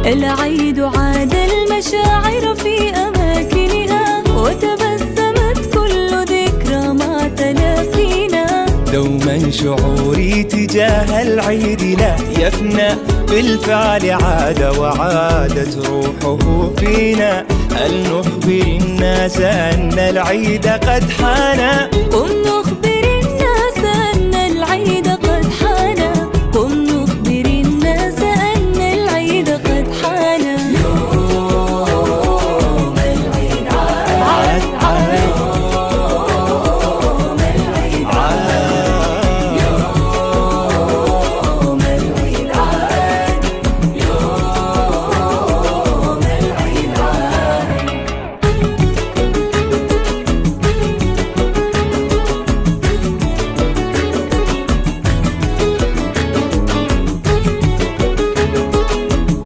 العيد عاد المشاعر في أماكنها، وتبسمت كل ذكرى مع تلاقينا. دوما شعوري تجاه العيد لا يفنى، بالفعل عاد وعادت روحه فينا. هل نخبر الناس أن العيد قد حان؟